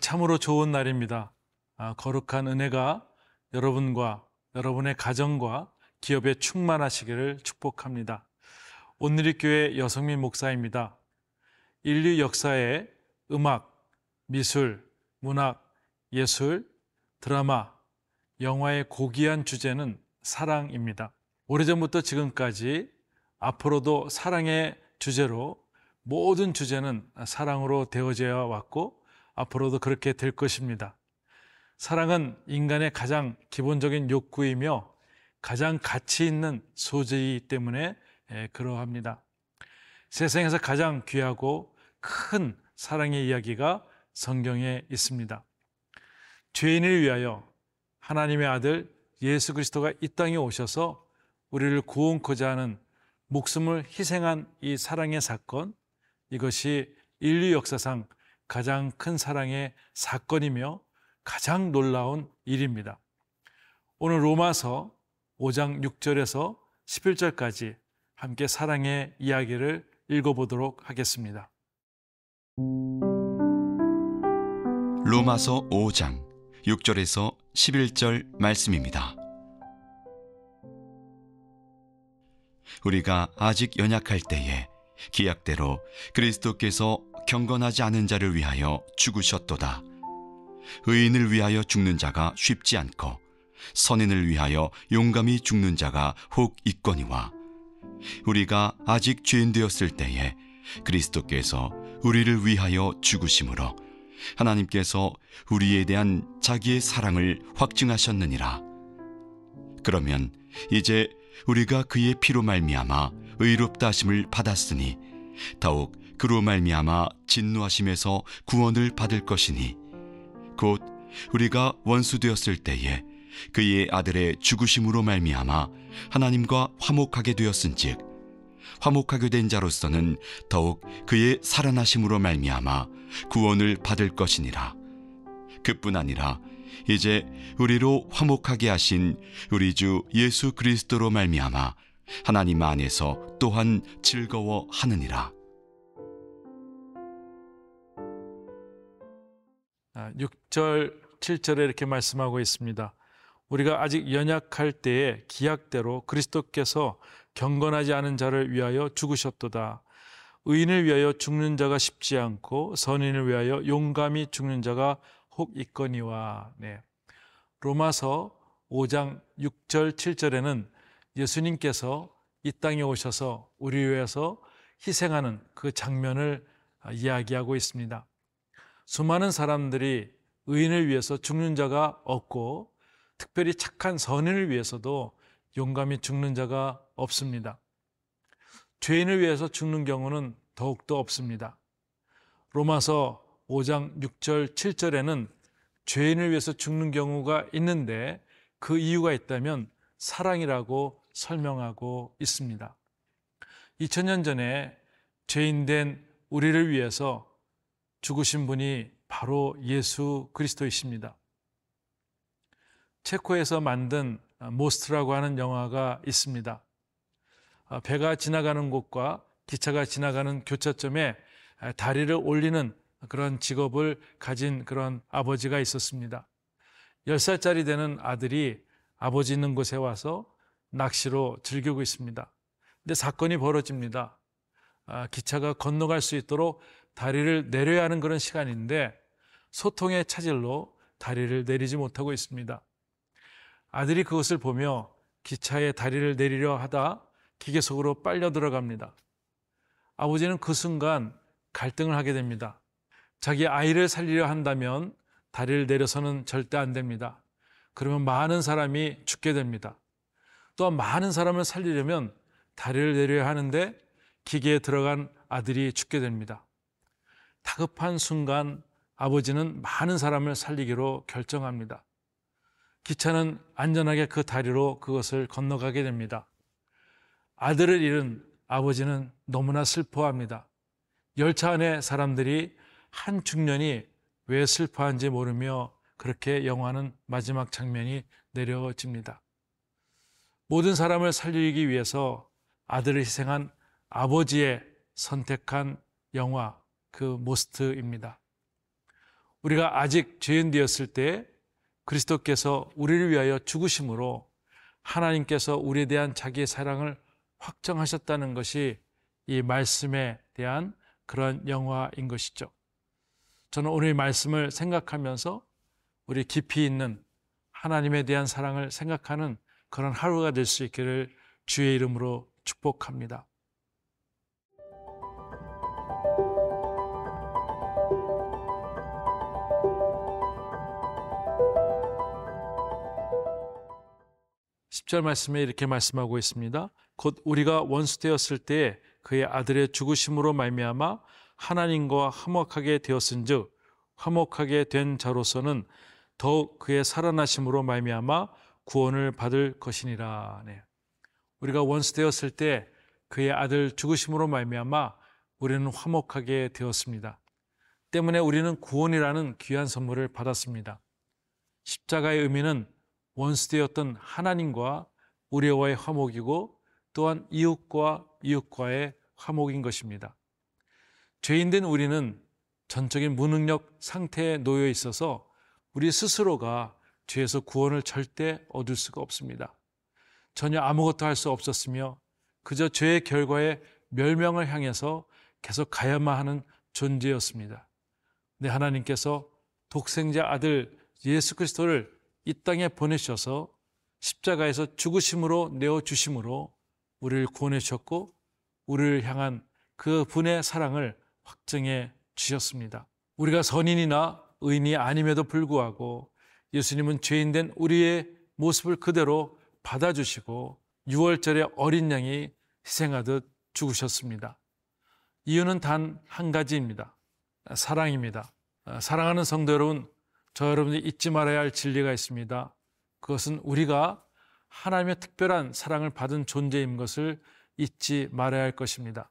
참으로 좋은 날입니다. 거룩한 은혜가 여러분과 여러분의 가정과 기업에 충만하시기를 축복합니다. 온누리교회 여성민 목사입니다. 인류 역사에 음악, 미술, 문학, 예술, 드라마, 영화의 고귀한 주제는 사랑입니다. 오래전부터 지금까지 앞으로도 사랑의 주제로 모든 주제는 사랑으로 되어져 왔고 앞으로도 그렇게 될 것입니다. 사랑은 인간의 가장 기본적인 욕구이며 가장 가치 있는 소재이기 때문에 그러합니다. 세상에서 가장 귀하고 큰 사랑의 이야기가 성경에 있습니다. 죄인을 위하여 하나님의 아들 예수 그리스도가 이 땅에 오셔서 우리를 구원코자 하는 목숨을 희생한 이 사랑의 사건, 이것이 인류 역사상 가장 큰 사랑의 사건이며 가장 놀라운 일입니다. 오늘 로마서 5장 6절에서 11절까지 함께 사랑의 이야기를 읽어보도록 하겠습니다. 로마서 5장 6절에서 11절 말씀입니다. 우리가 아직 연약할 때에 기약대로 그리스도께서 경건하지 않은 자를 위하여 죽으셨도다. 의인을 위하여 죽는 자가 쉽지 않고 선인을 위하여 용감히 죽는 자가 혹 있거니와 우리가 아직 죄인 되었을 때에 그리스도께서 우리를 위하여 죽으심으로 하나님께서 우리에 대한 자기의 사랑을 확증하셨느니라. 그러면 이제 우리가 그의 피로 말미암아 의롭다 하심을 받았으니 더욱 그로 말미암아 진노하심에서 구원을 받을 것이니 곧 우리가 원수 되었을 때에 그의 아들의 죽으심으로 말미암아 하나님과 화목하게 되었은즉 화목하게 된 자로서는 더욱 그의 살아나심으로 말미암아 구원을 받을 것이니라. 그뿐 아니라 이제 우리로 화목하게 하신 우리 주 예수 그리스도로 말미암아 하나님 안에서 또한 즐거워하느니라. 6절, 7절에 이렇게 말씀하고 있습니다. 우리가 아직 연약할 때에 기약대로 그리스도께서 경건하지 않은 자를 위하여 죽으셨도다. 의인을 위하여 죽는 자가 쉽지 않고 선인을 위하여 용감히 죽는 자가 혹 있거니와. 로마서 5장 6절, 7절에는 예수님께서 이 땅에 오셔서 우리 위해서 희생하는 그 장면을 이야기하고 있습니다. 수많은 사람들이 의인을 위해서 죽는 자가 없고 특별히 착한 선인을 위해서도 용감히 죽는 자가 없습니다. 죄인을 위해서 죽는 경우는 더욱더 없습니다. 로마서 5장 6절, 7절에는 죄인을 위해서 죽는 경우가 있는데 그 이유가 있다면 사랑이라고 설명하고 있습니다. 2000년 전에 죄인된 우리를 위해서 죽으신 분이 바로 예수 그리스도이십니다. 체코에서 만든 모스트라고 하는 영화가 있습니다. 배가 지나가는 곳과 기차가 지나가는 교차점에 다리를 올리는 그런 직업을 가진 그런 아버지가 있었습니다. 10살짜리 되는 아들이 아버지 있는 곳에 와서 낚시로 즐기고 있습니다. 근데 사건이 벌어집니다. 기차가 건너갈 수 있도록 다리를 내려야 하는 그런 시간인데 소통의 차질로 다리를 내리지 못하고 있습니다. 아들이 그것을 보며 기차에 다리를 내리려 하다 기계 속으로 빨려 들어갑니다. 아버지는 그 순간 갈등을 하게 됩니다. 자기 아이를 살리려 한다면 다리를 내려서는 절대 안 됩니다. 그러면 많은 사람이 죽게 됩니다. 또한 많은 사람을 살리려면 다리를 내려야 하는데 기계에 들어간 아들이 죽게 됩니다. 다급한 순간 아버지는 많은 사람을 살리기로 결정합니다. 기차는 안전하게 그 다리로 그것을 건너가게 됩니다. 아들을 잃은 아버지는 너무나 슬퍼합니다. 열차 안에 사람들이 한 중년이 왜 슬퍼한지 모르며 그렇게 영화는 마지막 장면이 내려집니다. 모든 사람을 살리기 위해서 아들을 희생한 아버지의 선택한 영화, 그 모스트입니다. 우리가 아직 죄인 되었을 때 그리스도께서 우리를 위하여 죽으심으로 하나님께서 우리에 대한 자기의 사랑을 확정하셨다는 것이 이 말씀에 대한 그런 영화인 것이죠. 저는 오늘 이 말씀을 생각하면서 우리 깊이 있는 하나님에 대한 사랑을 생각하는 그런 하루가 될 수 있기를 주의 이름으로 축복합니다. (10절) 말씀에 이렇게 말씀하고 있습니다. 곧 우리가 원수 되었을 때에 그의 아들의 죽으심으로 말미암아 하나님과 화목하게 되었은즉 화목하게 된 자로서는 더욱 그의 살아나심으로 말미암아 구원을 받을 것이니라. 네. 우리가 원수 되었을 때 그의 아들 죽으심으로 말미암아 우리는 화목하게 되었습니다. 때문에 우리는 구원이라는 귀한 선물을 받았습니다. 십자가의 의미는 원수 되었던 하나님과 우리와의 화목이고 또한 이웃과 이웃과의 화목인 것입니다. 죄인된 우리는 전적인 무능력 상태에 놓여 있어서 우리 스스로가 죄에서 구원을 절대 얻을 수가 없습니다. 전혀 아무것도 할 수 없었으며 그저 죄의 결과에 멸망을 향해서 계속 가야만 하는 존재였습니다. 근데 하나님께서 독생자 아들 예수 그리스도를 이 땅에 보내셔서 십자가에서 죽으심으로 내어주심으로 우리를 구원해 주셨고 우리를 향한 그 분의 사랑을 확증해 주셨습니다. 우리가 선인이나 의인이 아님에도 불구하고 예수님은 죄인된 우리의 모습을 그대로 받아주시고 6월절에 어린 양이 희생하듯 죽으셨습니다. 이유는 단 한 가지입니다. 사랑입니다. 사랑하는 성도 여러분, 저 여러분이 잊지 말아야 할 진리가 있습니다. 그것은 우리가 하나님의 특별한 사랑을 받은 존재인 것을 잊지 말아야 할 것입니다.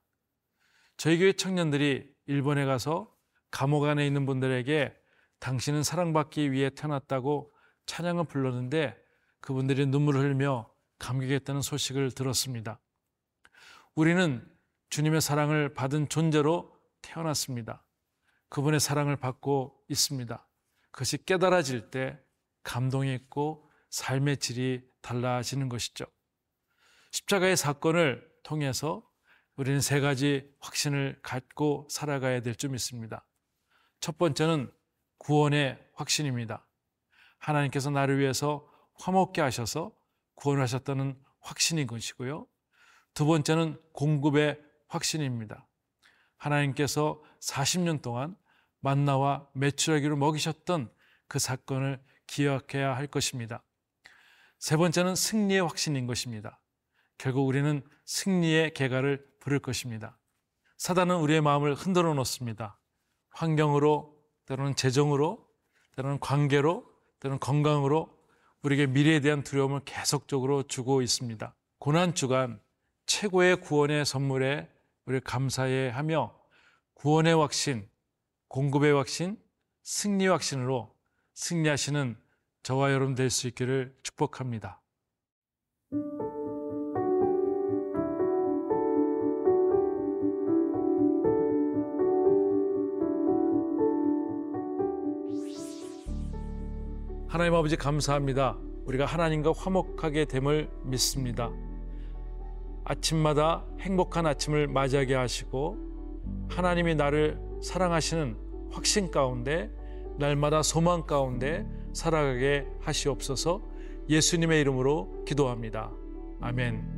저희 교회 청년들이 일본에 가서 감옥 안에 있는 분들에게 당신은 사랑받기 위해 태어났다고 찬양을 불렀는데 그분들이 눈물을 흘리며 감격했다는 소식을 들었습니다. 우리는 주님의 사랑을 받은 존재로 태어났습니다. 그분의 사랑을 받고 있습니다. 그것이 깨달아질 때 감동이 있고 삶의 질이 달라지는 것이죠. 십자가의 사건을 통해서 우리는 세 가지 확신을 갖고 살아가야 될 줄 믿습니다. 첫 번째는 구원의 확신입니다. 하나님께서 나를 위해서 화목게 하셔서 구원을 하셨다는 확신인 것이고요. 두 번째는 공급의 확신입니다. 하나님께서 40년 동안 만나와 메추라기로 먹이셨던 그 사건을 기억해야 할 것입니다. 세 번째는 승리의 확신인 것입니다. 결국 우리는 승리의 개가를 부를 것입니다. 사단은 우리의 마음을 흔들어 놓습니다. 환경으로, 때로는 재정으로, 때로는 관계로, 때로는 건강으로 우리에게 미래에 대한 두려움을 계속적으로 주고 있습니다. 고난주간 최고의 구원의 선물에 우리를 감사해야 하며 구원의 확신, 공급의 확신, 승리의 확신으로 승리하시는 저와 여러분 될 수 있기를 축복합니다. 하나님 아버지 감사합니다. 우리가 하나님과 화목하게 됨을 믿습니다. 아침마다 행복한 아침을 맞이하게 하시고 하나님이 나를 사랑하시는 확신 가운데 날마다 소망 가운데 살아가게 하시옵소서. 예수님의 이름으로 기도합니다. 아멘.